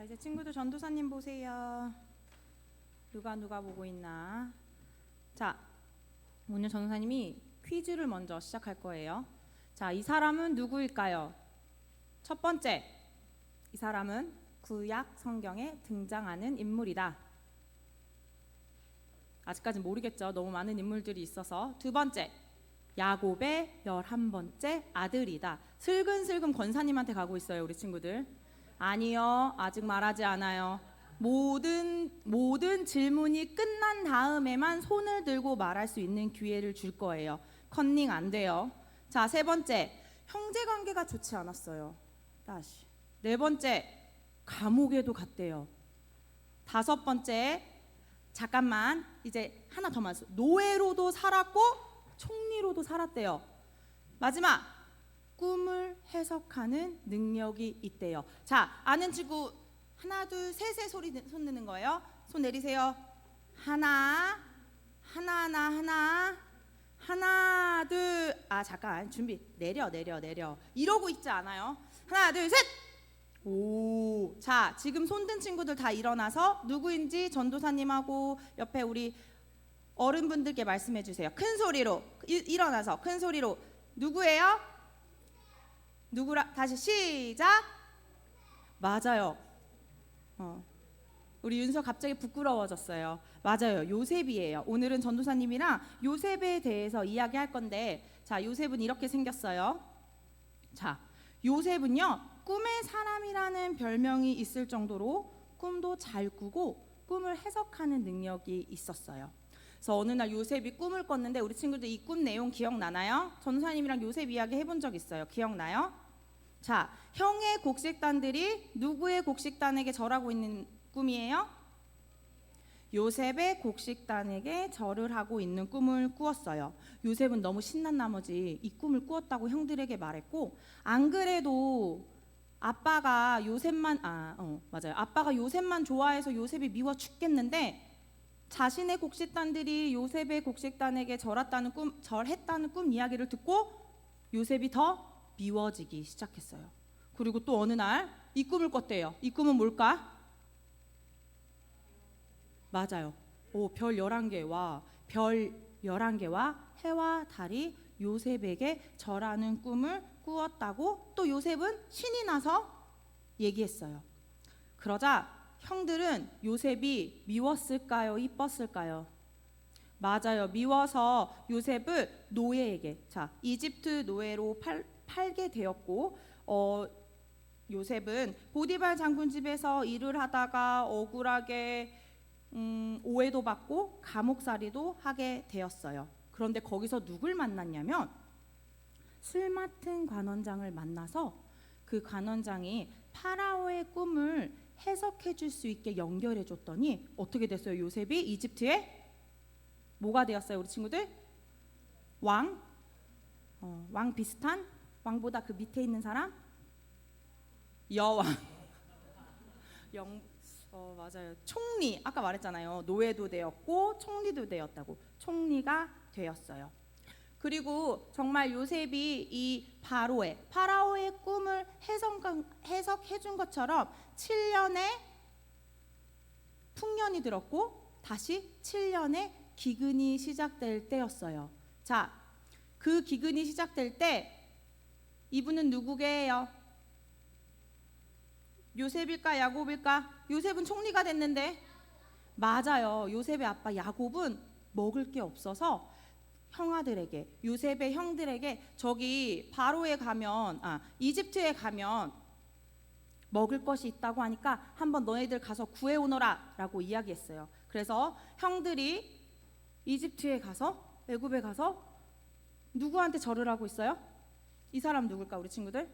이제 친구들 전도사님 보세요. 누가 보고 있나? 자, 오늘 전도사님이 퀴즈를 먼저 시작할 거예요. 자, 이 사람은 누구일까요? 첫 번째, 이 사람은 구약 성경에 등장하는 인물이다. 아직까지 모르겠죠. 너무 많은 인물들이 있어서. 두 번째, 야곱의 11번째 아들이다. 슬근슬근 권사님한테 가고 있어요, 우리 친구들. 아니요, 아직 말하지 않아요. 모든 질문이 끝난 다음에만 손을 들고 말할 수 있는 기회를 줄 거예요. 컨닝 안 돼요. 자, 세 번째, 형제 관계가 좋지 않았어요. 다시. 네 번째, 감옥에도 갔대요. 다섯 번째, 잠깐만, 이제 하나 더 말씀. 노예로도 살았고 총리로도 살았대요. 마지막, 꿈을 해석하는 능력이 있대요. 자, 아는 친구 하나 둘 셋의 소리 손 드는 거예요. 손 내리세요. 하나 둘. 잠깐 준비. 내려 이러고 있지 않아요. 하나 둘 셋. 오. 자, 지금 손 든 친구들 다 일어나서 누구인지 전도사님하고 옆에 우리 어른분들께 말씀해 주세요. 큰 소리로 일어나서 큰 소리로. 누구예요? 누구라? 다시 시작. 맞아요. 우리 윤서 갑자기 부끄러워졌어요. 맞아요. 요셉이에요. 오늘은 전도사님이랑 요셉에 대해서 이야기할 건데, 자, 요셉은 이렇게 생겼어요. 자, 요셉은요, 꿈의 사람이라는 별명이 있을 정도로 꿈도 잘 꾸고 꿈을 해석하는 능력이 있었어요. 그래서 어느 날 요셉이 꿈을 꿨는데, 우리 친구들 이 꿈 내용 기억나나요? 전도사님이랑 요셉 이야기 해본 적 있어요. 기억나요? 자, 형의 곡식단들이 누구의 곡식단에게 절하고 있는 꿈이에요? 요셉의 곡식단에게 절을 하고 있는 꿈을 꾸었어요. 요셉은 너무 신난 나머지 이 꿈을 꾸었다고 형들에게 말했고, 안 그래도 아빠가 요셉만 좋아해서 요셉이 미워 죽겠는데, 자신의 곡식단들이 요셉의 곡식단에게 절했다는 꿈 이야기를 듣고 요셉이 더 미워지기 시작했어요. 그리고 또 어느 날 이 꿈을 꿨대요. 이 꿈은 뭘까? 맞아요. 별 11개와 해와 달이 요셉에게 절하는 꿈을 꾸었다고 또 요셉은 신이 나서 얘기했어요. 그러자 형들은 요셉이 미웠을까요? 이뻤을까요? 맞아요. 미워서 요셉을 노예에게, 자, 이집트 노예로 팔게 되었고, 요셉은 보디발 장군 집에서 일을 하다가 억울하게 오해도 받고 감옥살이도 하게 되었어요. 그런데 거기서 누굴 만났냐면 술 맡은 관원장을 만나서 그 관원장이 파라오의 꿈을 해석해 줄 수 있게 연결해 줬더니 어떻게 됐어요? 요셉이 이집트에 뭐가 되었어요, 우리 친구들? 왕 비슷한? 왕보다 그 밑에 있는 사람? 여왕. 맞아요. 총리. 아까 말했잖아요. 노예도 되었고 총리도 되었다고. 총리가 되었어요. 그리고 정말 요셉이 이 파라오의 꿈을 해석해 준 것처럼 7년의 풍년이 들었고 다시 7년의 기근이 시작될 때였어요. 자, 그 기근이 시작될 때 이분은 누구게요? 요셉일까 야곱일까? 요셉은 총리가 됐는데, 맞아요. 요셉의 아빠 야곱은 먹을 게 없어서 요셉의 형들에게 저기 이집트에 가면 먹을 것이 있다고 하니까 한번 너희들 가서 구해오너라 라고 이야기했어요. 그래서 형들이 애굽에 가서 누구한테 절을 하고 있어요? 이 사람 누굴까, 우리 친구들?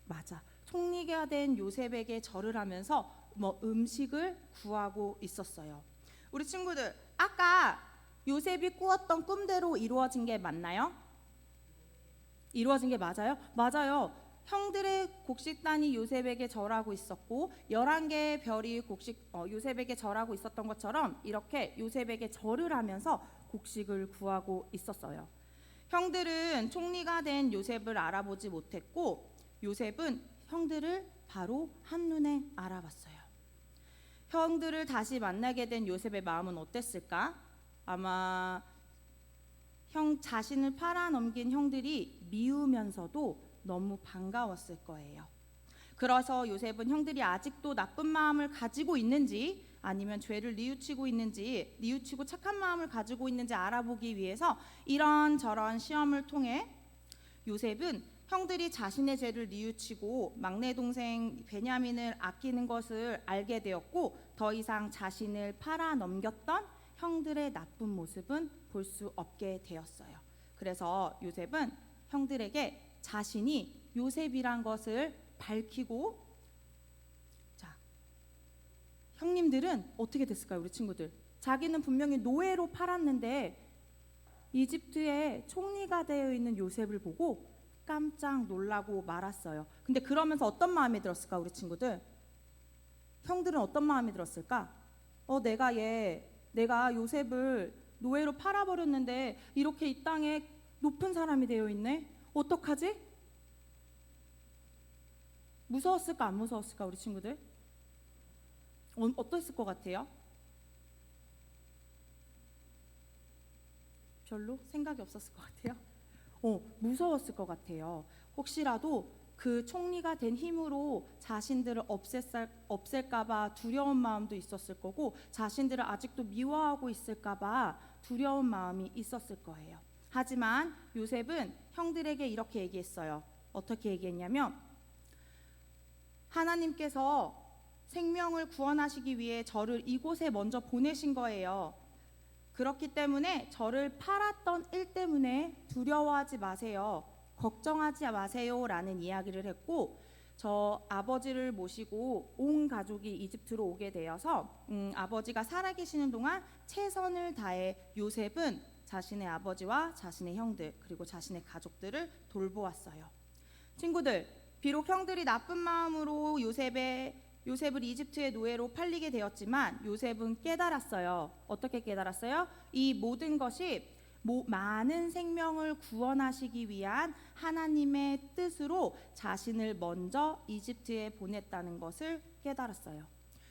맞아. 총리가 된 요셉에게 절을 하면서 음식을 구하고 있었어요. 우리 친구들, 아까 요셉이 꾸었던 꿈대로 이루어진 게 맞나요? 이루어진 게 맞아요? 맞아요. 형들의 곡식단이 요셉에게 절하고 있었고 11개의 별이 요셉에게 절하고 있었던 것처럼 이렇게 요셉에게 절을 하면서 곡식을 구하고 있었어요. 형들은 총리가 된 요셉을 알아보지 못했고 요셉은 형들을 바로 한눈에 알아봤어요. 형들을 다시 만나게 된 요셉의 마음은 어땠을까? 아마 형 자신을 팔아넘긴 형들이 미우면서도 너무 반가웠을 거예요. 그래서 요셉은 형들이 아직도 나쁜 마음을 가지고 있는지 아니면 죄를 뉘우치고 착한 마음을 가지고 있는지 알아보기 위해서 이런저런 시험을 통해 요셉은 형들이 자신의 죄를 뉘우치고 막내 동생 베냐민을 아끼는 것을 알게 되었고 더 이상 자신을 팔아넘겼던 형들의 나쁜 모습은 볼 수 없게 되었어요. 그래서 요셉은 형들에게 자신이 요셉이란 것을 밝히고, 자, 형님들은 어떻게 됐을까요? 우리 친구들, 자기는 분명히 노예로 팔았는데 이집트의 총리가 되어 있는 요셉을 보고 깜짝 놀라고 말았어요. 근데 그러면서 어떤 마음이 들었을까? 우리 친구들, 형들은 어떤 마음이 들었을까? 내가 요셉을 노예로 팔아버렸는데 이렇게 이 땅에 높은 사람이 되어 있네. 어떡하지? 무서웠을까 안 무서웠을까? 우리 친구들 어땠을 것 같아요? 별로 생각이 없었을 것 같아요. 무서웠을 것 같아요. 혹시라도 그 총리가 된 힘으로 자신들을 없앨까봐 두려운 마음도 있었을 거고, 자신들을 아직도 미워하고 있을까봐 두려운 마음이 있었을 거예요. 하지만 요셉은 형들에게 이렇게 얘기했어요. 어떻게 얘기했냐면, 하나님께서 생명을 구원하시기 위해 저를 이곳에 먼저 보내신 거예요. 그렇기 때문에 저를 팔았던 일 때문에 두려워하지 마세요. 걱정하지 마세요 라는 이야기를 했고, 저 아버지를 모시고 온 가족이 이집트로 오게 되어서 아버지가 살아계시는 동안 최선을 다해 요셉은 자신의 아버지와 자신의 형들 그리고 자신의 가족들을 돌보았어요. 친구들, 비록 형들이 나쁜 마음으로 요셉을 이집트의 노예로 팔리게 되었지만 요셉은 깨달았어요. 어떻게 깨달았어요? 이 모든 것이 많은 생명을 구원하시기 위한 하나님의 뜻으로 자신을 먼저 이집트에 보냈다는 것을 깨달았어요.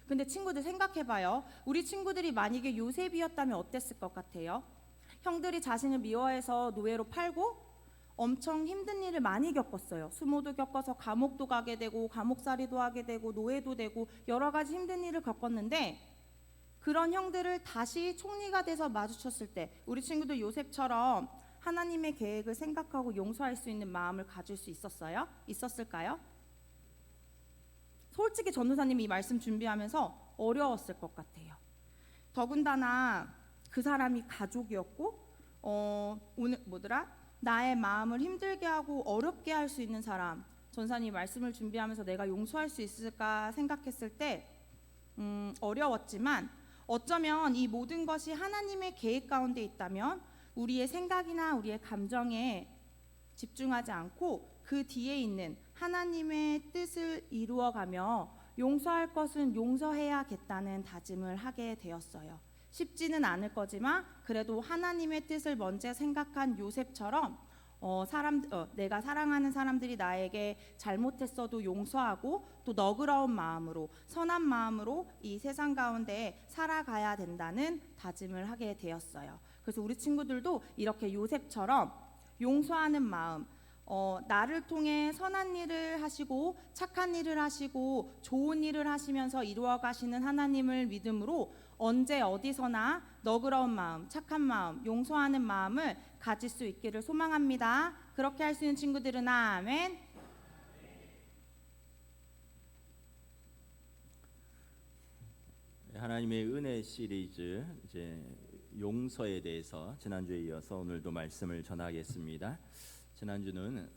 근데 친구들 생각해봐요. 우리 친구들이 만약에 요셉이었다면 어땠을 것 같아요? 형들이 자신을 미워해서 노예로 팔고 엄청 힘든 일을 많이 겪었어요. 수모도 겪어서 감옥도 가게 되고 감옥살이도 하게 되고 노예도 되고 여러 가지 힘든 일을 겪었는데, 그런 형들을 다시 총리가 돼서 마주쳤을 때 우리 친구들 요셉처럼 하나님의 계획을 생각하고 용서할 수 있는 마음을 가질 수 있었을까요? 솔직히 전도사님이 이 말씀 준비하면서 어려웠을 것 같아요. 더군다나 그 사람이 가족이었고 오늘 나의 마음을 힘들게 하고 어렵게 할 수 있는 사람, 전사님 말씀을 준비하면서 내가 용서할 수 있을까 생각했을 때 어려웠지만, 어쩌면 이 모든 것이 하나님의 계획 가운데 있다면 우리의 생각이나 우리의 감정에 집중하지 않고 그 뒤에 있는 하나님의 뜻을 이루어가며 용서할 것은 용서해야겠다는 다짐을 하게 되었어요. 쉽지는 않을 거지만 그래도 하나님의 뜻을 먼저 생각한 요셉처럼 내가 사랑하는 사람들이 나에게 잘못했어도 용서하고 또 너그러운 마음으로 선한 마음으로 이 세상 가운데 살아가야 된다는 다짐을 하게 되었어요. 그래서 우리 친구들도 이렇게 요셉처럼 용서하는 마음, 나를 통해 선한 일을 하시고 착한 일을 하시고 좋은 일을 하시면서 이루어 가시는 하나님을 믿음으로 언제 어디서나 너그러운 마음, 착한 마음, 용서하는 마음을 가질 수 있기를 소망합니다. 그렇게 할 수 있는 친구들은 아멘. 하나님의 은혜 시리즈 이제 용서에 대해서 지난주에 이어서 오늘도 말씀을 전하겠습니다. 지난주는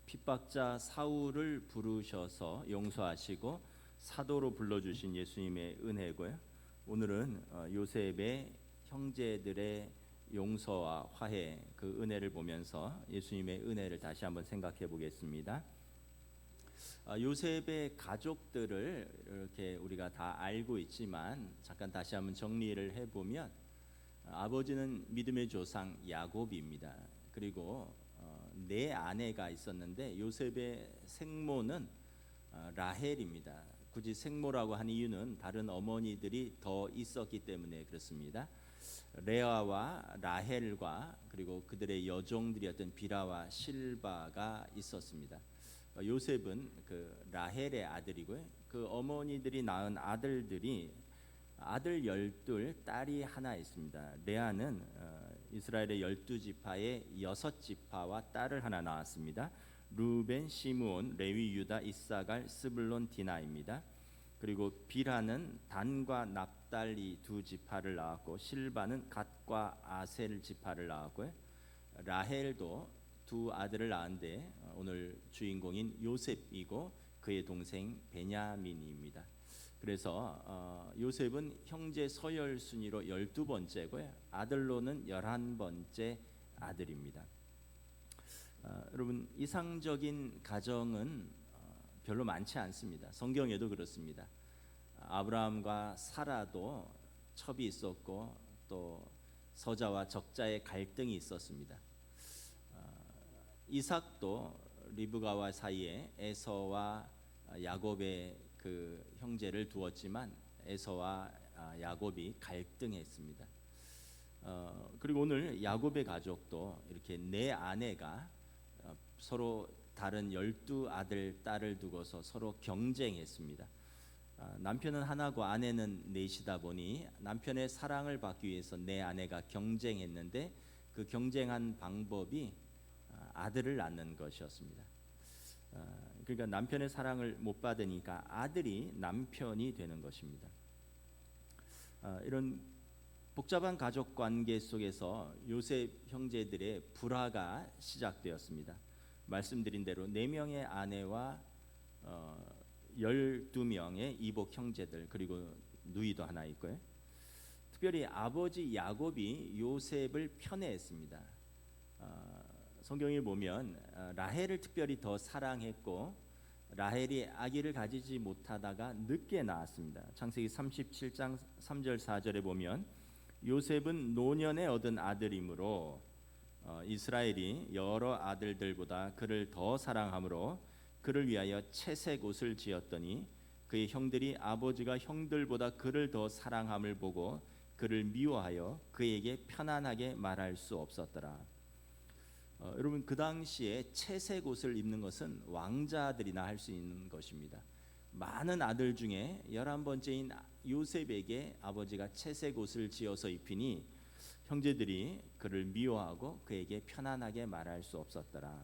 핍박자 사울을 부르셔서 용서하시고 사도로 불러주신 예수님의 은혜고요. 오늘은 요셉의 형제들의 용서와 화해, 그 은혜를 보면서 예수님의 은혜를 다시 한번 생각해 보겠습니다. 요셉의 가족들을 이렇게 우리가 다 알고 있지만 잠깐 다시 한번 정리를 해보면, 아버지는 믿음의 조상 야곱입니다. 그리고 네 아내가 있었는데 요셉의 생모는 라헬입니다. 굳이 생모라고 한 이유는 다른 어머니들이 더 있었기 때문에 그렇습니다. 레아와 라헬과 그리고 그들의 여종들이었던 비라와 실바가 있었습니다. 요셉은 그 라헬의 아들이고요. 그 어머니들이 낳은 아들들이 아들 12, 딸이 하나 있습니다. 레아는 이스라엘의 12지파의 6지파와 딸을 하나 낳았습니다. 루벤, 시므온, 레위, 유다, 이사갈, 스불론, 디나입니다. 그리고 비라는 단과 납달리 두 지파를 낳았고 실바는 갓과 아셀 지파를 낳았고요. 라헬도 두 아들을 낳은데 오늘 주인공인 요셉이고 그의 동생 베냐민입니다. 그래서 요셉은 형제 서열 순위로 12번째고요. 아들로는 11번째 아들입니다. 여러분 이상적인 가정은 별로 많지 않습니다. 성경에도 그렇습니다. 아브라함과 사라도 첩이 있었고 또 서자와 적자의 갈등이 있었습니다. 이삭도 리브가와 사이에 에서와 야곱의 그 형제를 두었지만 에서와 야곱이 갈등했습니다. 그리고 오늘 야곱의 가족도 이렇게 네 아내가 서로 다른 12아들 딸을 두고서 서로 경쟁했습니다. 남편은 하나고 아내는 넷이다 보니 남편의 사랑을 받기 위해서 네 아내가 경쟁했는데 그 경쟁한 방법이 아들을 낳는 것이었습니다. 그러니까 남편의 사랑을 못 받으니까 아들이 남편이 되는 것입니다. 이런 복잡한 가족 관계 속에서 요셉 형제들의 불화가 시작되었습니다. 말씀드린 대로 4명의 아내와 12명의 이복 형제들 그리고 누이도 하나 있고요. 특별히 아버지 야곱이 요셉을 편애했습니다. 성경에 보면 라헬을 특별히 더 사랑했고 라헬이 아기를 가지지 못하다가 늦게 낳았습니다. 창세기 37장 3절 4절에 보면 요셉은 노년에 얻은 아들이므로 이스라엘이 여러 아들들보다 그를 더 사랑하므로 그를 위하여 채색 옷을 지었더니 그의 형들이 아버지가 형들보다 그를 더 사랑함을 보고 그를 미워하여 그에게 편안하게 말할 수 없었더라. 여러분 그 당시에 채색 옷을 입는 것은 왕자들이나 할 수 있는 것입니다. 많은 아들 중에 11번째인 요셉에게 아버지가 채색 옷을 지어서 입히니 형제들이 그를 미워하고 그에게 편안하게 말할 수 없었더라.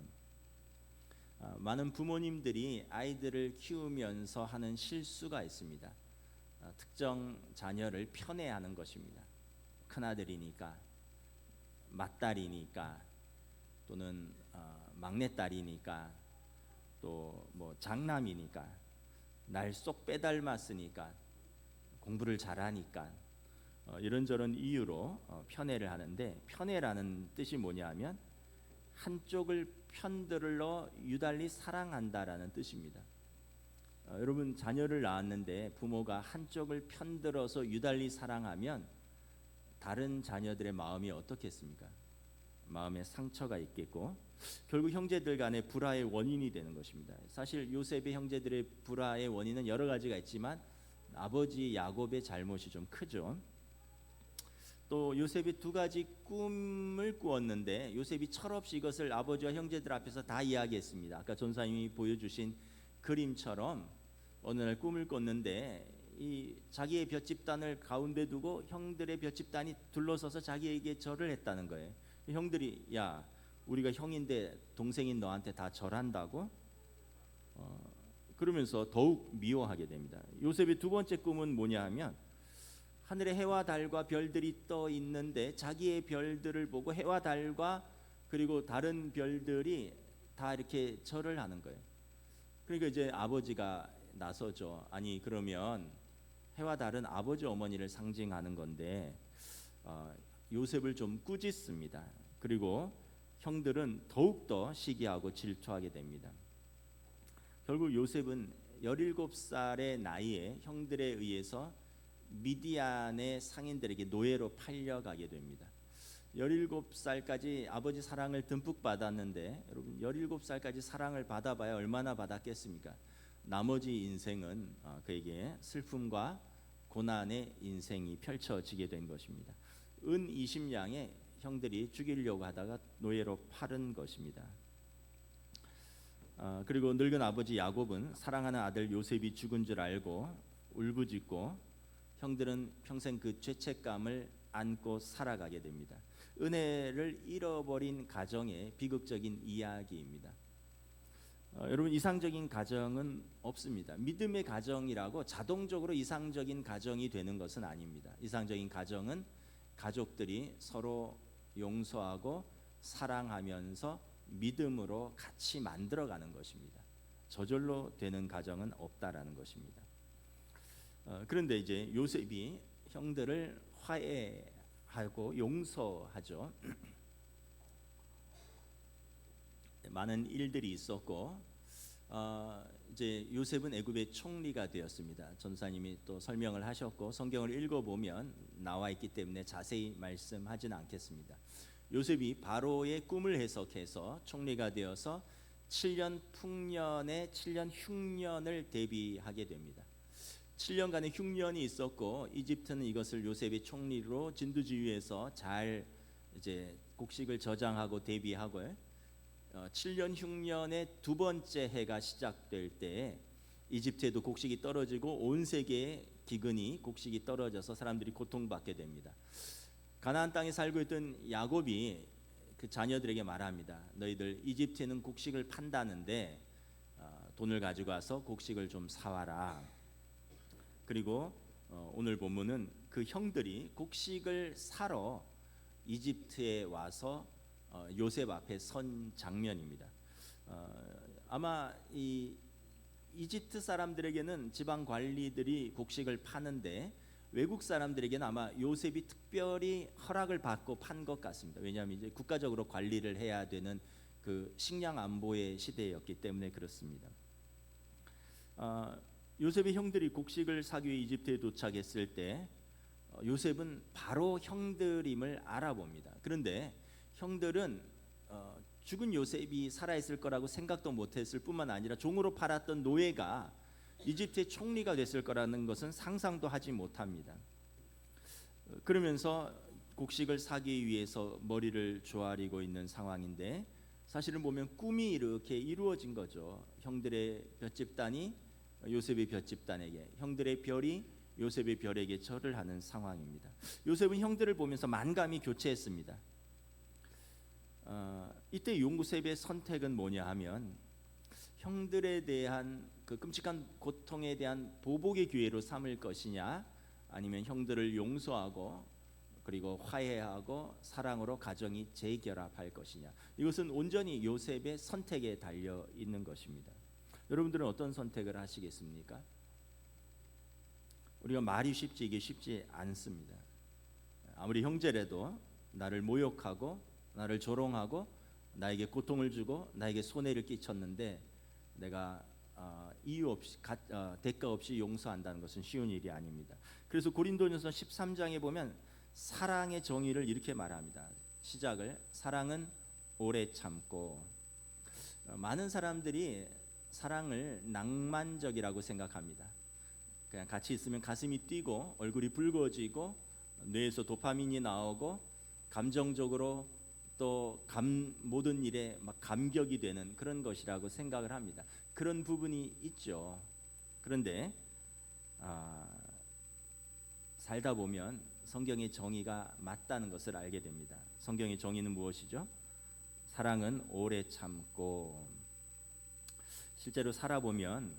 많은 부모님들이 아이들을 키우면서 하는 실수가 있습니다. 특정 자녀를 편애하는 것입니다. 큰아들이니까, 맏딸이니까, 또는 막내딸이니까, 또 뭐 장남이니까, 날 쏙 빼닮았으니까, 공부를 잘하니까 이런저런 이유로 편애를 하는데 편애라는 뜻이 뭐냐면 한쪽을 편들어 유달리 사랑한다라는 뜻입니다. 여러분 자녀를 낳았는데 부모가 한쪽을 편들어서 유달리 사랑하면 다른 자녀들의 마음이 어떻겠습니까? 마음에 상처가 있겠고 결국 형제들 간의 불화의 원인이 되는 것입니다. 사실 요셉의 형제들의 불화의 원인은 여러 가지가 있지만 아버지 야곱의 잘못이 좀 크죠. 또 요셉이 2가지 꿈을 꾸었는데 요셉이 철없이 이것을 아버지와 형제들 앞에서 다 이야기했습니다. 아까 전사님이 보여주신 그림처럼 어느 날 꿈을 꿨는데 이 자기의 볏집단을 가운데 두고 형들의 볏집단이 둘러서서 자기에게 절을 했다는 거예요. 형들이 야 우리가 형인데 동생인 너한테 다 절한다고? 그러면서 더욱 미워하게 됩니다. 요셉의 2번째 꿈은 뭐냐 하면 하늘에 해와 달과 별들이 떠 있는데 자기의 별들을 보고 해와 달과 그리고 다른 별들이 다 이렇게 절을 하는 거예요. 그러니까 이제 아버지가 나서죠. 아니 그러면 해와 달은 아버지 어머니를 상징하는 건데 요셉을 좀 꾸짖습니다. 그리고 형들은 더욱더 시기하고 질투하게 됩니다. 결국 요셉은 17살의 나이에 형들에 의해서 미디안의 상인들에게 노예로 팔려가게 됩니다. 17살까지 아버지 사랑을 듬뿍 받았는데 여러분 17살까지 사랑을 받아봐야 얼마나 받았겠습니까? 나머지 인생은 그에게 슬픔과 고난의 인생이 펼쳐지게 된 것입니다. 은 20냥에 형들이 죽이려고 하다가 노예로 팔은 것입니다. 그리고 늙은 아버지 야곱은 사랑하는 아들 요셉이 죽은 줄 알고 울부짖고 형들은 평생 그 죄책감을 안고 살아가게 됩니다. 은혜를 잃어버린 가정의 비극적인 이야기입니다. 여러분, 이상적인 가정은 없습니다. 믿음의 가정이라고 자동적으로 이상적인 가정이 되는 것은 아닙니다. 이상적인 가정은 가족들이 서로 용서하고 사랑하면서 믿음으로 같이 만들어가는 것입니다. 저절로 되는 가정은 없다라는 것입니다. 그런데 이제 요셉이 형들을 화해하고 용서하죠. 많은 일들이 있었고 이제 요셉은 애굽의 총리가 되었습니다. 전사님이 또 설명을 하셨고 성경을 읽어보면 나와 있기 때문에 자세히 말씀하지는 않겠습니다. 요셉이 바로의 꿈을 해석해서 총리가 되어서 7년 풍년에 7년 흉년을 대비하게 됩니다. 7년간의 흉년이 있었고 이집트는 이것을 요셉의 총리로 진두지휘해서 잘 이제 곡식을 저장하고 대비하고 7년 흉년의 두 번째 해가 시작될 때 이집트에도 곡식이 떨어지고 온 세계에 기근이 곡식이 떨어져서 사람들이 고통받게 됩니다. 가나안 땅에 살고 있던 야곱이 그 자녀들에게 말합니다. 너희들 이집트에는 곡식을 판다는데 돈을 가지고 와서 곡식을 좀 사와라. 그리고 오늘 본문은 그 형들이 곡식을 사러 이집트에 와서 요셉 앞에 선 장면입니다. 아마 이 이집트 사람들에게는 지방 관리들이 곡식을 파는데 외국 사람들에게는 아마 요셉이 특별히 허락을 받고 판 것 같습니다. 왜냐하면 이제 국가적으로 관리를 해야 되는 그 식량 안보의 시대였기 때문에 그렇습니다. 요셉의 형들이 곡식을 사기 위해 이집트에 도착했을 때 요셉은 바로 형들임을 알아봅니다. 그런데 형들은 죽은 요셉이 살아있을 거라고 생각도 못했을 뿐만 아니라 종으로 팔았던 노예가 이집트의 총리가 됐을 거라는 것은 상상도 하지 못합니다. 그러면서 곡식을 사기 위해서 머리를 조아리고 있는 상황인데 사실은 보면 꿈이 이렇게 이루어진 거죠. 형들의 볏집단이 요셉의 볏집단에게, 형들의 별이 요셉의 별에게 절을 하는 상황입니다. 요셉은 형들을 보면서 만감이 교체했습니다. 이때 요셉의 선택은 뭐냐 하면 형들에 대한 그 끔찍한 고통에 대한 보복의 기회로 삼을 것이냐 아니면 형들을 용서하고 그리고 화해하고 사랑으로 가정이 재결합할 것이냐, 이것은 온전히 요셉의 선택에 달려 있는 것입니다. 여러분들은 어떤 선택을 하시겠습니까? 우리가 말이 쉽지 이게 쉽지 않습니다. 아무리 형제라도 나를 모욕하고 나를 조롱하고 나에게 고통을 주고 나에게 손해를 끼쳤는데 내가 이유 없이 대가 없이 용서한다는 것은 쉬운 일이 아닙니다. 그래서 고린도전서 13장에 보면 사랑의 정의를 이렇게 말합니다. 시작을 사랑은 오래 참고. 많은 사람들이 사랑을 낭만적이라고 생각합니다. 그냥 같이 있으면 가슴이 뛰고 얼굴이 붉어지고 뇌에서 도파민이 나오고 감정적으로 또 모든 일에 막 감격이 되는 그런 것이라고 생각을 합니다. 그런 부분이 있죠. 그런데 살다 보면 성경의 정의가 맞다는 것을 알게 됩니다. 성경의 정의는 무엇이죠? 사랑은 오래 참고. 실제로 살아보면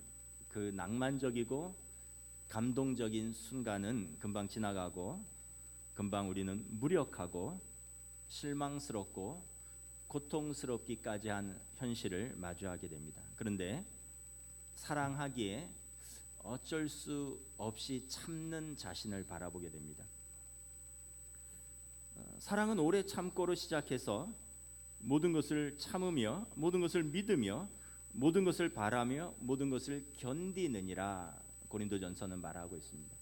그 낭만적이고 감동적인 순간은 금방 지나가고 금방 우리는 무력하고 실망스럽고 고통스럽기까지 한 현실을 마주하게 됩니다. 그런데 사랑하기에 어쩔 수 없이 참는 자신을 바라보게 됩니다. 사랑은 오래 참고로 시작해서 모든 것을 참으며 모든 것을 믿으며 모든 것을 바라며 모든 것을 견디느니라 고린도전서는 말하고 있습니다.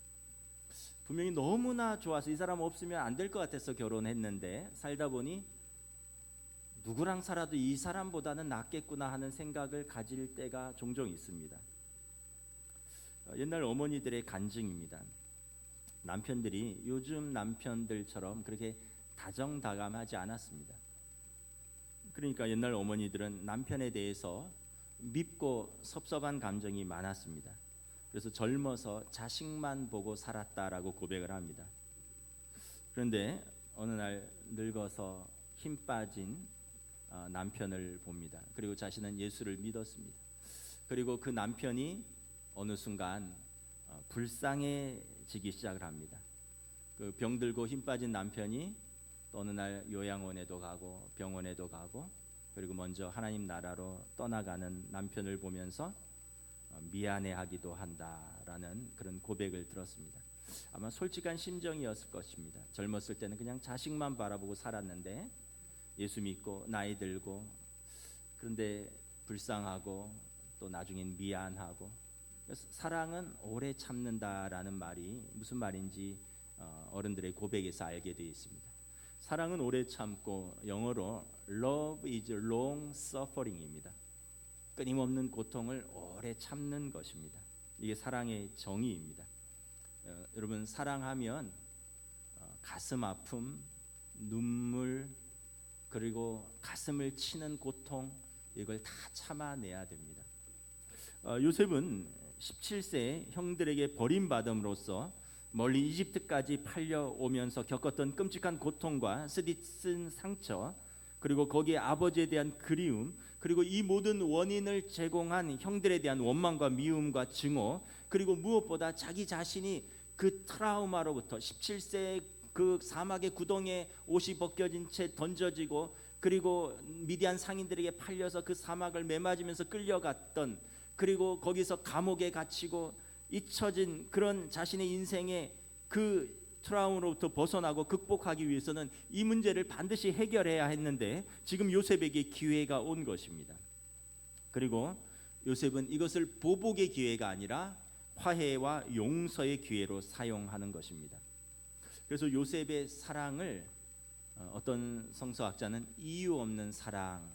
분명히 너무나 좋아서 이 사람 없으면 안 될 것 같아서 결혼했는데 살다 보니 누구랑 살아도 이 사람보다는 낫겠구나 하는 생각을 가질 때가 종종 있습니다. 옛날 어머니들의 간증입니다. 남편들이 요즘 남편들처럼 그렇게 다정다감하지 않았습니다. 그러니까 옛날 어머니들은 남편에 대해서 밉고 섭섭한 감정이 많았습니다. 그래서 젊어서 자식만 보고 살았다라고 고백을 합니다. 그런데 어느 날 늙어서 힘 빠진 남편을 봅니다. 그리고 자신은 예수를 믿었습니다. 그리고 그 남편이 어느 순간 불쌍해지기 시작을 합니다. 그 병들고 힘 빠진 남편이 또 어느 날 요양원에도 가고 병원에도 가고 그리고 먼저 하나님 나라로 떠나가는 남편을 보면서 미안해하기도 한다라는 그런 고백을 들었습니다. 아마 솔직한 심정이었을 것입니다. 젊었을 때는 그냥 자식만 바라보고 살았는데 예수 믿고 나이 들고 그런데 불쌍하고 또 나중엔 미안하고 사랑은 오래 참는다라는 말이 무슨 말인지 어른들의 고백에서 알게 되어 있습니다. 사랑은 오래 참고 영어로 Love is long suffering입니다. 끊임없는 고통을 오래 참는 것입니다. 이게 사랑의 정의입니다. 여러분 사랑하면 가슴 아픔, 눈물 그리고 가슴을 치는 고통 이걸 다 참아내야 됩니다. 요셉은 17세 형들에게 버림받음으로써 멀리 이집트까지 팔려오면서 겪었던 끔찍한 고통과 쓰디쓴 상처 그리고 거기에 아버지에 대한 그리움 그리고 이 모든 원인을 제공한 형들에 대한 원망과 미움과 증오 그리고 무엇보다 자기 자신이 그 트라우마로부터 17세 그 사막의 구덩이에 옷이 벗겨진 채 던져지고 그리고 미디안 상인들에게 팔려서 그 사막을 매맞으면서 끌려갔던 그리고 거기서 감옥에 갇히고 잊혀진 그런 자신의 인생의 그 트라우마로부터 벗어나고 극복하기 위해서는 이 문제를 반드시 해결해야 했는데 지금 요셉에게 기회가 온 것입니다. 그리고 요셉은 이것을 보복의 기회가 아니라 화해와 용서의 기회로 사용하는 것입니다. 그래서 요셉의 사랑을 어떤 성서학자는 이유 없는 사랑,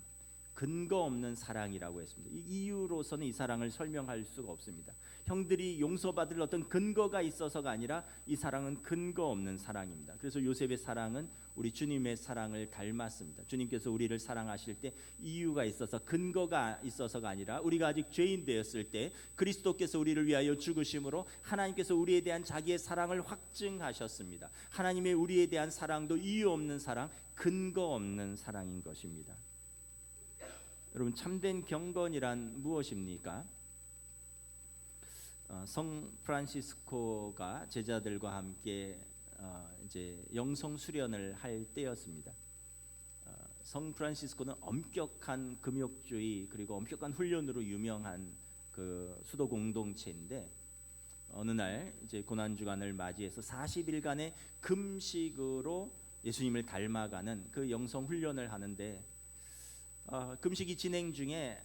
근거 없는 사랑이라고 했습니다. 이 이유로서는 이 사랑을 설명할 수가 없습니다. 형들이 용서받을 어떤 근거가 있어서가 아니라 이 사랑은 근거 없는 사랑입니다. 그래서 요셉의 사랑은 우리 주님의 사랑을 닮았습니다. 주님께서 우리를 사랑하실 때 이유가 있어서 근거가 있어서가 아니라 우리가 아직 죄인 되었을 때 그리스도께서 우리를 위하여 죽으심으로 하나님께서 우리에 대한 자기의 사랑을 확증하셨습니다. 하나님의 우리에 대한 사랑도 이유 없는 사랑, 근거 없는 사랑인 것입니다. 여러분 참된 경건이란 무엇입니까? 성 프란시스코가 제자들과 함께 이제 영성 수련을 할 때였습니다. 성 프란시스코는 엄격한 금욕주의 그리고 엄격한 훈련으로 유명한 그 수도 공동체인데 어느 날 이제 고난 주간을 맞이해서 40일간의 금식으로 예수님을 닮아가는 그 영성 훈련을 하는데 금식이 진행 중에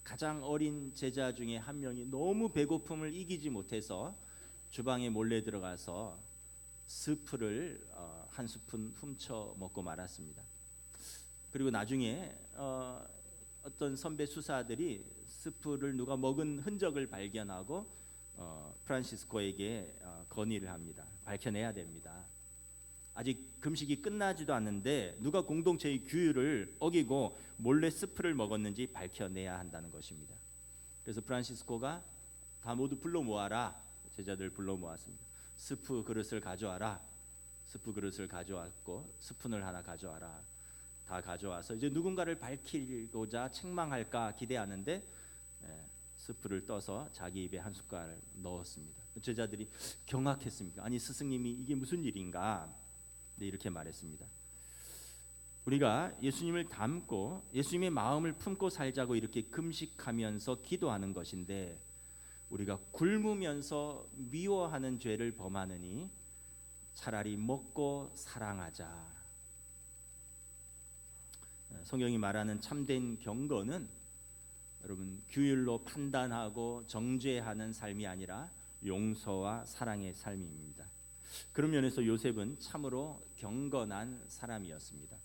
가장 어린 제자 중에 한 명이 너무 배고픔을 이기지 못해서 주방에 몰래 들어가서 스프를 한 스푼 훔쳐 먹고 말았습니다. 그리고 나중에 어떤 선배 수사들이 스프를 누가 먹은 흔적을 발견하고 프란시스코에게 건의를 합니다. 밝혀내야 됩니다. 아직 금식이 끝나지도 않는데 누가 공동체의 규율을 어기고 몰래 스프를 먹었는지 밝혀내야 한다는 것입니다. 그래서 프란시스코가 다 모두 불러 모아라. 제자들 불러 모았습니다. 스프 그릇을 가져와라. 스프 그릇을 가져왔고 스푼을 하나 가져와라. 다 가져와서 이제 누군가를 밝히고자 책망할까 기대하는데 스프를 떠서 자기 입에 한 숟갈 넣었습니다. 제자들이 경악했습니다. 아니 스승님이 이게 무슨 일인가? 네, 이렇게 말했습니다. 우리가 예수님을 닮고 예수님의 마음을 품고 살자고 이렇게 금식하면서 기도하는 것인데 우리가 굶으면서 미워하는 죄를 범하느니 차라리 먹고 사랑하자. 성경이 말하는 참된 경건은 여러분 규율로 판단하고 정죄하는 삶이 아니라 용서와 사랑의 삶입니다. 그런 면에서 요셉은 참으로 경건한 사람이었습니다.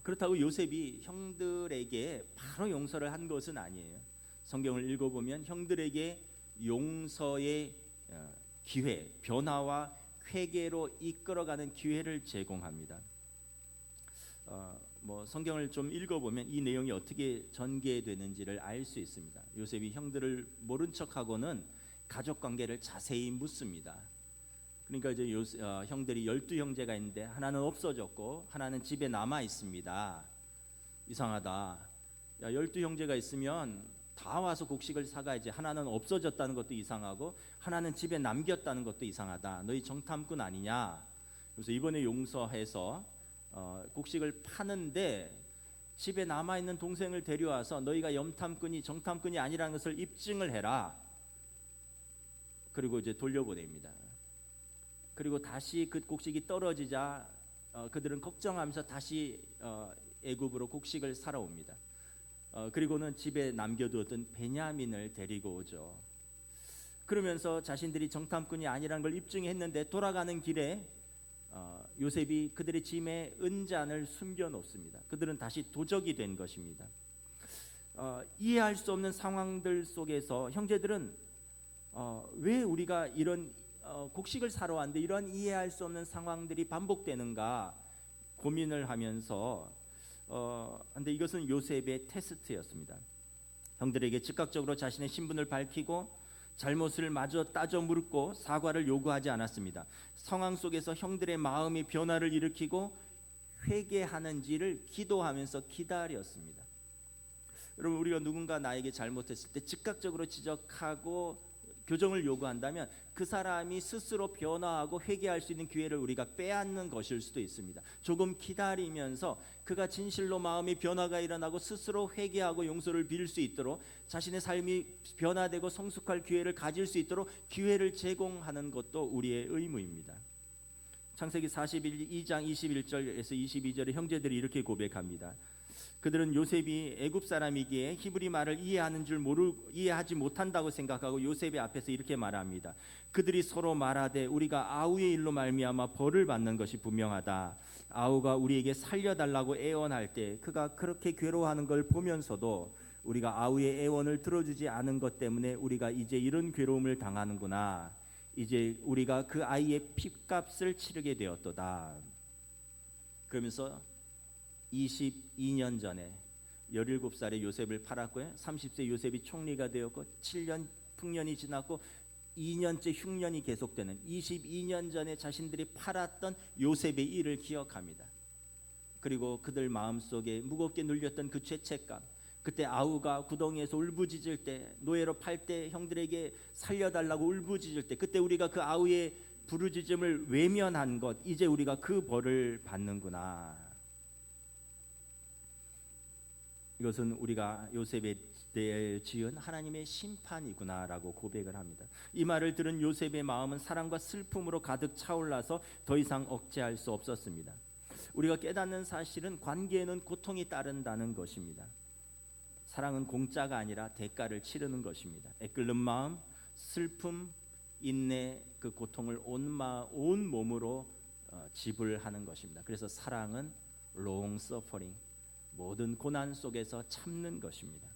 그렇다고 요셉이 형들에게 바로 용서를 한 것은 아니에요. 성경을 읽어보면 형들에게 용서의 기회, 변화와 회개로 이끌어가는 기회를 제공합니다. 성경을 좀 읽어보면 이 내용이 어떻게 전개되는지를 알 수 있습니다. 요셉이 형들을 모른 척하고는 가족 관계를 자세히 묻습니다. 그러니까 이제 형들이 12형제가 있는데 하나는 없어졌고 하나는 집에 남아 있습니다. 이상하다. 12형제가 있으면 다 와서 곡식을 사가야지. 하나는 없어졌다는 것도 이상하고 하나는 집에 남겼다는 것도 이상하다. 너희 정탐꾼 아니냐? 그래서 이번에 용서해서 곡식을 파는데 집에 남아있는 동생을 데려와서 너희가 염탐꾼이 정탐꾼이 아니라는 것을 입증을 해라. 그리고 이제 돌려보냅니다. 그리고 다시 그 곡식이 떨어지자 그들은 걱정하면서 다시 애굽으로 곡식을 사러 옵니다. 그리고는 집에 남겨두었던 베냐민을 데리고 오죠. 그러면서 자신들이 정탐꾼이 아니라는 걸 입증했는데 돌아가는 길에 요셉이 그들의 짐에 은잔을 숨겨놓습니다. 그들은 다시 도적이 된 것입니다. 이해할 수 없는 상황들 속에서 형제들은 왜 우리가 이런 곡식을 사러 왔는데 이런 이해할 수 없는 상황들이 반복되는가 고민을 하면서 근데 이것은 요셉의 테스트였습니다. 형들에게 즉각적으로 자신의 신분을 밝히고 잘못을 마저 따져 묻고 사과를 요구하지 않았습니다. 상황 속에서 형들의 마음이 변화를 일으키고 회개하는지를 기도하면서 기다렸습니다. 여러분, 우리가 누군가 나에게 잘못했을 때 즉각적으로 지적하고 교정을 요구한다면 그 사람이 스스로 변화하고 회개할 수 있는 기회를 우리가 빼앗는 것일 수도 있습니다. 조금 기다리면서 그가 진실로 마음의 변화가 일어나고 스스로 회개하고 용서를 빌 수 있도록 자신의 삶이 변화되고 성숙할 기회를 가질 수 있도록 기회를 제공하는 것도 우리의 의무입니다. 창세기 42장 21절에서 22절에 형제들이 이렇게 고백합니다. 그들은 요셉이 애굽 사람이기에 히브리 말을 이해하지 못한다고 생각하고 요셉의 앞에서 이렇게 말합니다. 그들이 서로 말하되 우리가 아우의 일로 말미암아 벌을 받는 것이 분명하다. 아우가 우리에게 살려달라고 애원할 때 그가 그렇게 괴로워하는 걸 보면서도 우리가 아우의 애원을 들어주지 않은 것 때문에 우리가 이제 이런 괴로움을 당하는구나. 이제 우리가 그 아이의 핏값을 치르게 되었도다. 그러면서 22년 전에 17살의 요셉을 팔았고요. 30세 요셉이 총리가 되었고 7년 풍년이 지났고 2년째 흉년이 계속되는 22년 전에 자신들이 팔았던 요셉의 일을 기억합니다. 그리고 그들 마음속에 무겁게 눌렸던 그 죄책감, 그때 아우가 구덩이에서 울부짖을 때, 노예로 팔 때 형들에게 살려달라고 울부짖을 때, 그때 우리가 그 아우의 부르짖음을 외면한 것, 이제 우리가 그 벌을 받는구나. 이것은 우리가 요셉에 대해 지은 하나님의 심판이구나라고 고백을 합니다. 이 말을 들은 요셉의 마음은 사랑과 슬픔으로 가득 차올라서 더 이상 억제할 수 없었습니다. 우리가 깨닫는 사실은 관계에는 고통이 따른다는 것입니다. 사랑은 공짜가 아니라 대가를 치르는 것입니다. 애끓는 마음, 슬픔, 인내, 그 고통을 온 몸으로 지불하는 것입니다. 그래서 사랑은 long suffering, 모든 고난 속에서 참는 것입니다.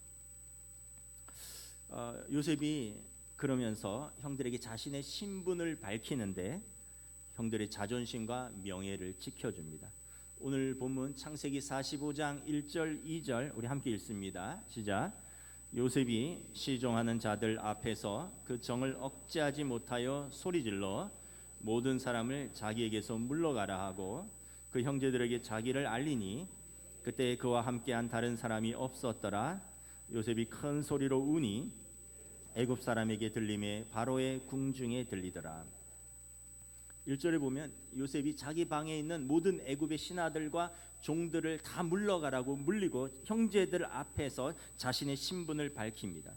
요셉이 그러면서 형들에게 자신의 신분을 밝히는데 형들의 자존심과 명예를 지켜줍니다. 오늘 본문 창세기 45장 1절 2절 우리 함께 읽습니다. 시작. 요셉이 시종하는 자들 앞에서 그 정을 억제하지 못하여 소리질러 모든 사람을 자기에게서 물러가라 하고 그 형제들에게 자기를 알리니 그때 그와 함께한 다른 사람이 없었더라. 요셉이 큰 소리로 우니 애굽 사람에게 들림에 바로의 궁중에 들리더라. 1절에 보면 요셉이 자기 방에 있는 모든 애굽의 신하들과 종들을 다 물러가라고 물리고 형제들 앞에서 자신의 신분을 밝힙니다.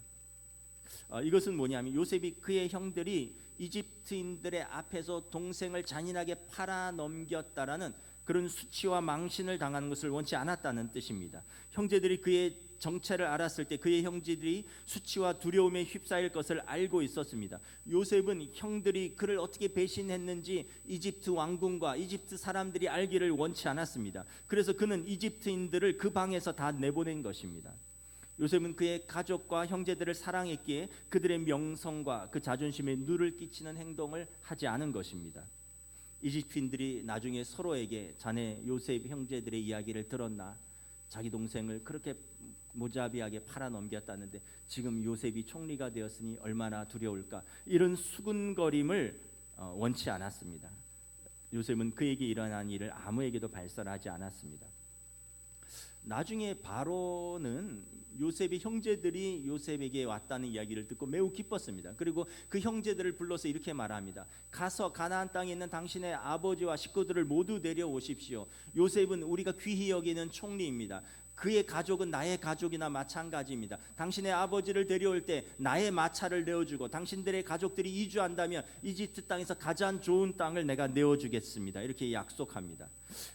이것은 뭐냐면 요셉이 그의 형들이 이집트인들의 앞에서 동생을 잔인하게 팔아넘겼다라는 그런 수치와 망신을 당하는 것을 원치 않았다는 뜻입니다. 형제들이 그의 정체를 알았을 때 그의 형제들이 수치와 두려움에 휩싸일 것을 알고 있었습니다. 요셉은 형들이 그를 어떻게 배신했는지 이집트 왕궁과 이집트 사람들이 알기를 원치 않았습니다. 그래서 그는 이집트인들을 그 방에서 다 내보낸 것입니다. 요셉은 그의 가족과 형제들을 사랑했기에 그들의 명성과 그 자존심에 누를 끼치는 행동을 하지 않은 것입니다. 이집트인들이 나중에 서로에게 자네 요셉 형제들의 이야기를 들었나? 자기 동생을 그렇게 무자비하게 팔아넘겼다는데 지금 요셉이 총리가 되었으니 얼마나 두려울까? 이런 수군거림을 원치 않았습니다. 요셉은 그에게 일어난 일을 아무에게도 발설하지 않았습니다. 나중에 바로는 요셉의 형제들이 요셉에게 왔다는 이야기를 듣고 매우 기뻤습니다. 그리고 그 형제들을 불러서 이렇게 말합니다. 가서 가나안 땅에 있는 당신의 아버지와 식구들을 모두 데려오십시오. 요셉은 우리가 귀히 여기는 총리입니다. 그의 가족은 나의 가족이나 마찬가지입니다. 당신의 아버지를 데려올 때 나의 마차를 내어주고 당신들의 가족들이 이주한다면 이집트 땅에서 가장 좋은 땅을 내가 내어주겠습니다. 이렇게 약속합니다.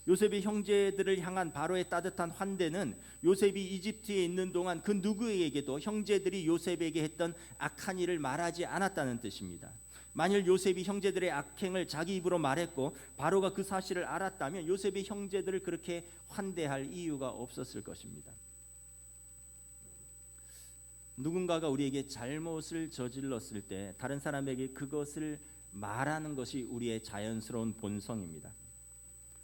요셉의 형제들을 향한 바로의 따뜻한 환대는 요셉이 이집트에 있는 동안 그 누구에게도 형제들이 요셉에게 했던 악한 일을 말하지 않았다는 뜻입니다. 만일 요셉이 형제들의 악행을 자기 입으로 말했고 바로가 그 사실을 알았다면 요셉의 형제들을 그렇게 환대할 이유가 없었을 것입니다. 누군가가 우리에게 잘못을 저질렀을 때 다른 사람에게 그것을 말하는 것이 우리의 자연스러운 본성입니다.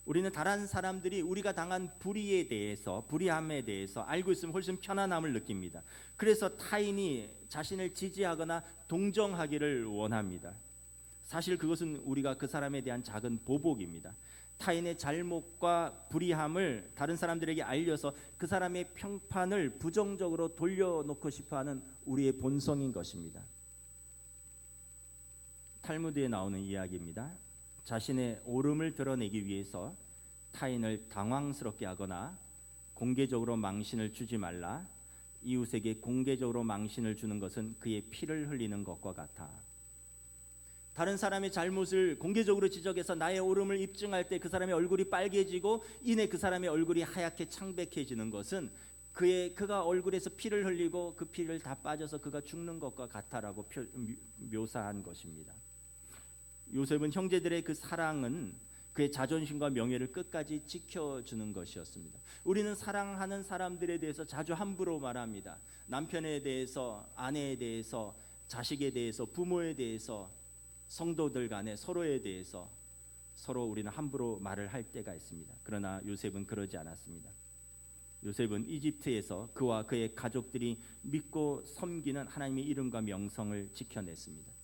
우리는 다른 사람들이 우리가 당한 불의에 대해서, 불의함에 대해서 알고 있으면 훨씬 편안함을 느낍니다. 그래서 타인이 자신을 지지하거나 동정하기를 원합니다. 사실 그것은 우리가 그 사람에 대한 작은 보복입니다. 타인의 잘못과 불의함을 다른 사람들에게 알려서 그 사람의 평판을 부정적으로 돌려놓고 싶어하는 우리의 본성인 것입니다. 탈무드에 나오는 이야기입니다. 자신의 옳음을 드러내기 위해서 타인을 당황스럽게 하거나 공개적으로 망신을 주지 말라. 이웃에게 공개적으로 망신을 주는 것은 그의 피를 흘리는 것과 같아. 다른 사람의 잘못을 공개적으로 지적해서 나의 옳음을 입증할 때 그 사람의 얼굴이 빨개지고 이내 그 사람의 얼굴이 하얗게 창백해지는 것은 그가 얼굴에서 피를 흘리고 그 피를 다 빠져서 그가 죽는 것과 같아라고 묘사한 것입니다. 요셉은 형제들의 그 사랑은 그의 자존심과 명예를 끝까지 지켜주는 것이었습니다. 우리는 사랑하는 사람들에 대해서 자주 함부로 말합니다. 남편에 대해서, 아내에 대해서, 자식에 대해서, 부모에 대해서, 성도들 간에 서로에 대해서 서로 우리는 함부로 말을 할 때가 있습니다. 그러나 요셉은 그러지 않았습니다. 요셉은 이집트에서 그와 그의 가족들이 믿고 섬기는 하나님의 이름과 명성을 지켜냈습니다.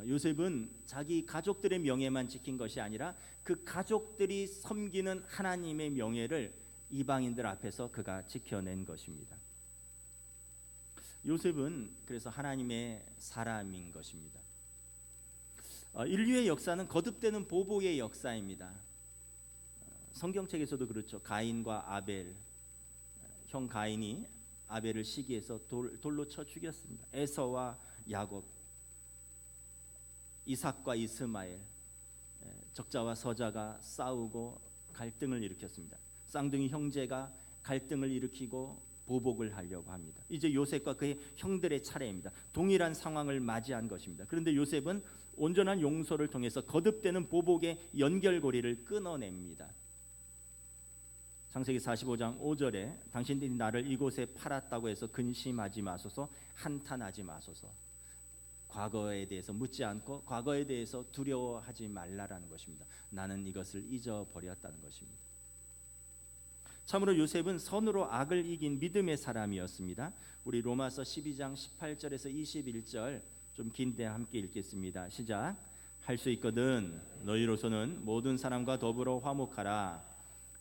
요셉은 자기 가족들의 명예만 지킨 것이 아니라 그 가족들이 섬기는 하나님의 명예를 이방인들 앞에서 그가 지켜낸 것입니다. 요셉은 그래서 하나님의 사람인 것입니다. 인류의 역사는 거듭되는 보복의 역사입니다. 성경책에서도 그렇죠. 가인과 아벨, 형 가인이 아벨을 시기해서 돌로 쳐 죽였습니다. 에서와 야곱, 이삭과 이스마엘, 적자와 서자가 싸우고 갈등을 일으켰습니다. 쌍둥이 형제가 갈등을 일으키고 보복을 하려고 합니다. 이제 요셉과 그의 형들의 차례입니다. 동일한 상황을 맞이한 것입니다. 그런데 요셉은 온전한 용서를 통해서 거듭되는 보복의 연결고리를 끊어냅니다. 창세기 45장 5절에 당신들이 나를 이곳에 팔았다고 해서 근심하지 마소서, 한탄하지 마소서. 과거에 대해서 묻지 않고 과거에 대해서 두려워하지 말라라는 것입니다. 나는 이것을 잊어버렸다는 것입니다. 참으로 요셉은 선으로 악을 이긴 믿음의 사람이었습니다. 우리 로마서 12장 18절에서 21절 좀 긴데 함께 읽겠습니다. 시작. 할 수 있거든 너희로서는 모든 사람과 더불어 화목하라.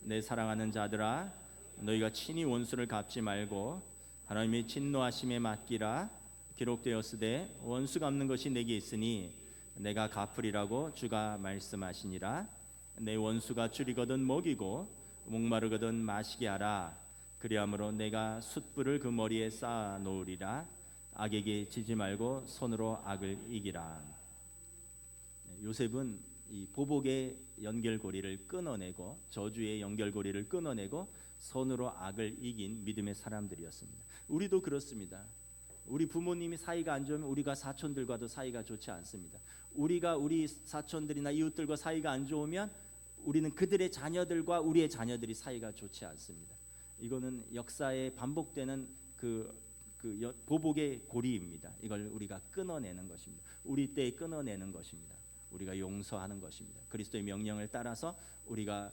내 사랑하는 자들아, 너희가 친히 원수를 갚지 말고 하나님의 진노하심에 맡기라. 기록되었으되 원수 갚는 것이 내게 있으니 내가 갚으리라고 주가 말씀하시니라. 내 원수가 줄이거든 먹이고 목마르거든 마시게 하라. 그리함으로 내가 숯불을 그 머리에 쌓아 놓으리라. 악에게 지지 말고 손으로 악을 이기라. 요셉은 이 보복의 연결고리를 끊어내고 저주의 연결고리를 끊어내고 손으로 악을 이긴 믿음의 사람들이었습니다. 우리도 그렇습니다. 우리 부모님이 사이가 안 좋으면 우리가 사촌들과도 사이가 좋지 않습니다. 우리가 우리 사촌들이나 이웃들과 사이가 안 좋으면 우리는 그들의 자녀들과 우리의 자녀들이 사이가 좋지 않습니다. 이거는 역사에 반복되는 보복의 고리입니다. 이걸 우리가 끊어내는 것입니다. 우리 때에 끊어내는 것입니다. 우리가 용서하는 것입니다. 그리스도의 명령을 따라서 우리가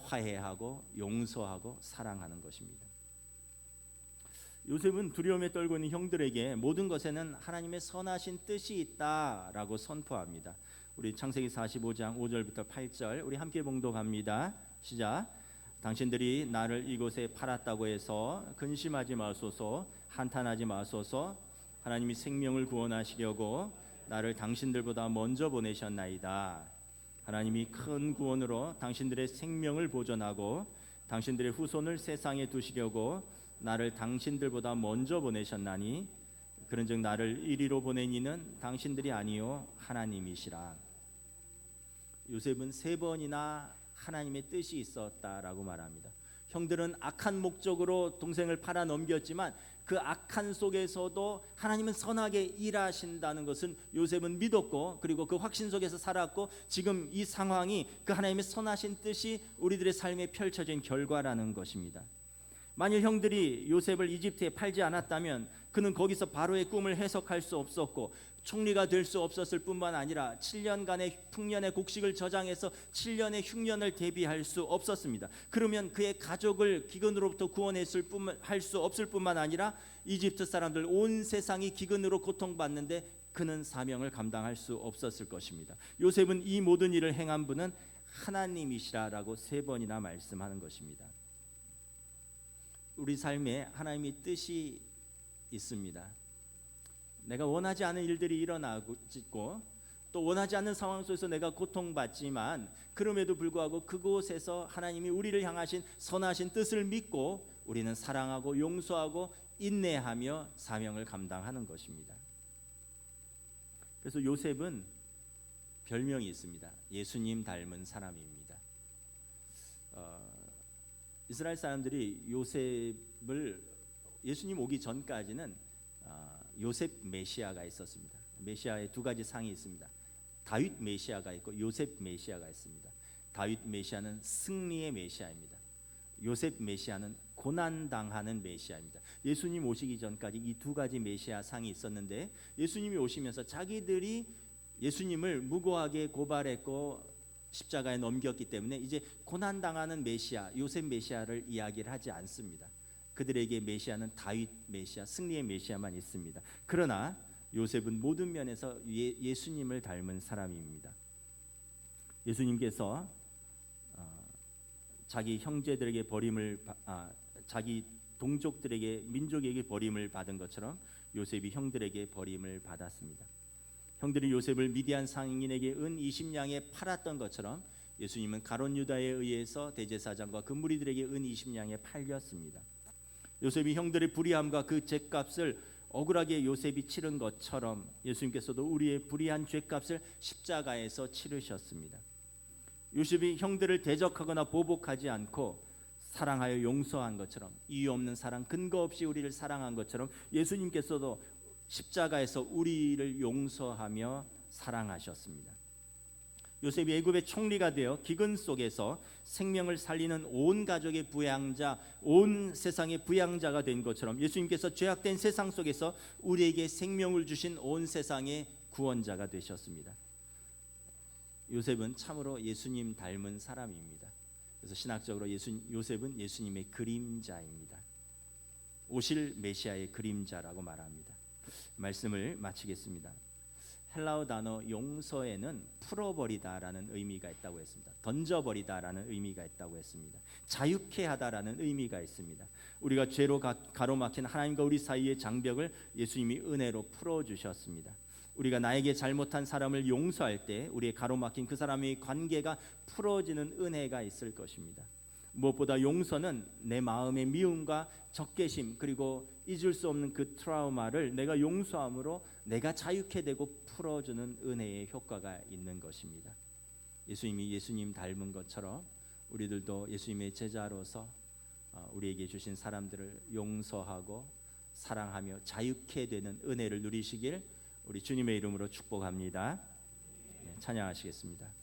화해하고 용서하고 사랑하는 것입니다. 요셉은 두려움에 떨고 있는 형들에게 모든 것에는 하나님의 선하신 뜻이 있다라고 선포합니다. 우리 창세기 45장 5절부터 8절 우리 함께 봉독합니다. 시작. 당신들이 나를 이곳에 팔았다고 해서 근심하지 마소서, 한탄하지 마소서. 하나님이 생명을 구원하시려고 나를 당신들보다 먼저 보내셨나이다. 하나님이 큰 구원으로 당신들의 생명을 보존하고 당신들의 후손을 세상에 두시려고 나를 당신들보다 먼저 보내셨나니 그런즉 나를 이리로 보낸 이는 당신들이 아니요 하나님이시라. 요셉은 3번이나 하나님의 뜻이 있었다라고 말합니다. 형들은 악한 목적으로 동생을 팔아 넘겼지만 그 악한 속에서도 하나님은 선하게 일하신다는 것은 요셉은 믿었고, 그리고 그 확신 속에서 살았고, 지금 이 상황이 그 하나님의 선하신 뜻이 우리들의 삶에 펼쳐진 결과라는 것입니다. 만일 형들이 요셉을 이집트에 팔지 않았다면 그는 거기서 바로의 꿈을 해석할 수 없었고 총리가 될 수 없었을 뿐만 아니라 7년간의 풍년의 곡식을 저장해서 7년의 흉년을 대비할 수 없었습니다. 그러면 그의 가족을 기근으로부터 구원했을 뿐만 할 수 없을 뿐만 아니라 이집트 사람들 온 세상이 기근으로 고통받는데 그는 사명을 감당할 수 없었을 것입니다. 요셉은 이 모든 일을 행한 분은 하나님이시라라고 3번이나 말씀하는 것입니다. 우리 삶에 하나님의 뜻이 있습니다. 내가 원하지 않은 일들이 일어나고 있고 또 원하지 않는 상황 속에서 내가 고통받지만 그럼에도 불구하고 그곳에서 하나님이 우리를 향하신 선하신 뜻을 믿고 우리는 사랑하고 용서하고 인내하며 사명을 감당하는 것입니다. 그래서 요셉은 별명이 있습니다. 예수님 닮은 사람입니다. 이스라엘 사람들이 요셉을 예수님 오기 전까지는 요셉 메시아가 있었습니다. 메시아에 2가지 상이 있습니다. 다윗 메시아가 있고 요셉 메시아가 있습니다. 다윗 메시아는 승리의 메시아입니다. 요셉 메시아는 고난당하는 메시아입니다. 예수님 오시기 전까지 이 2가지 메시아 상이 있었는데 예수님이 오시면서 자기들이 예수님을 무고하게 고발했고 십자가에 넘겼기 때문에 이제 고난당하는 메시아 요셉 메시아를 이야기를 하지 않습니다. 그들에게 메시아는 다윗 메시아 승리의 메시아만 있습니다. 그러나 요셉은 모든 면에서 예수님을 닮은 사람입니다. 예수님께서 자기 형제들에게 자기 동족들에게 민족에게 버림을 받은 것처럼 요셉이 형들에게 버림을 받았습니다. 형들이 요셉을 미디안 상인에게 은 20냥에 팔았던 것처럼 예수님은 가룟 유다에 의해서 대제사장과 그 무리들에게 은 20냥에 팔렸습니다. 요셉이 형들의 불의함과 그 죄값을 억울하게 요셉이 치른 것처럼 예수님께서도 우리의 불의한 죄값을 십자가에서 치르셨습니다. 요셉이 형들을 대적하거나 보복하지 않고 사랑하여 용서한 것처럼 이유 없는 사랑 근거 없이 우리를 사랑한 것처럼 예수님께서도 십자가에서 우리를 용서하며 사랑하셨습니다. 요셉이 애굽의 총리가 되어 기근 속에서 생명을 살리는 온 가족의 부양자, 온 세상의 부양자가 된 것처럼 예수님께서 죄악된 세상 속에서 우리에게 생명을 주신 온 세상의 구원자가 되셨습니다. 요셉은 참으로 예수님 닮은 사람입니다. 그래서 신학적으로 요셉은 예수님의 그림자입니다. 오실 메시아의 그림자라고 말합니다. 말씀을 마치겠습니다. 헬라어 단어 용서에는 풀어버리다라는 의미가 있다고 했습니다. 던져버리다라는 의미가 있다고 했습니다. 자유케 하다라는 의미가 있습니다. 우리가 죄로 가로막힌 하나님과 우리 사이의 장벽을 예수님이 은혜로 풀어주셨습니다. 우리가 나에게 잘못한 사람을 용서할 때 우리의 가로막힌 그 사람의 관계가 풀어지는 은혜가 있을 것입니다. 무엇보다 용서는 내 마음의 미움과 적개심 그리고 잊을 수 없는 그 트라우마를 내가 용서함으로 내가 자유케 되고 풀어주는 은혜의 효과가 있는 것입니다. 예수님이 예수님 닮은 것처럼 우리들도 예수님의 제자로서 우리에게 주신 사람들을 용서하고 사랑하며 자유케 되는 은혜를 누리시길 우리 주님의 이름으로 축복합니다. 찬양하시겠습니다.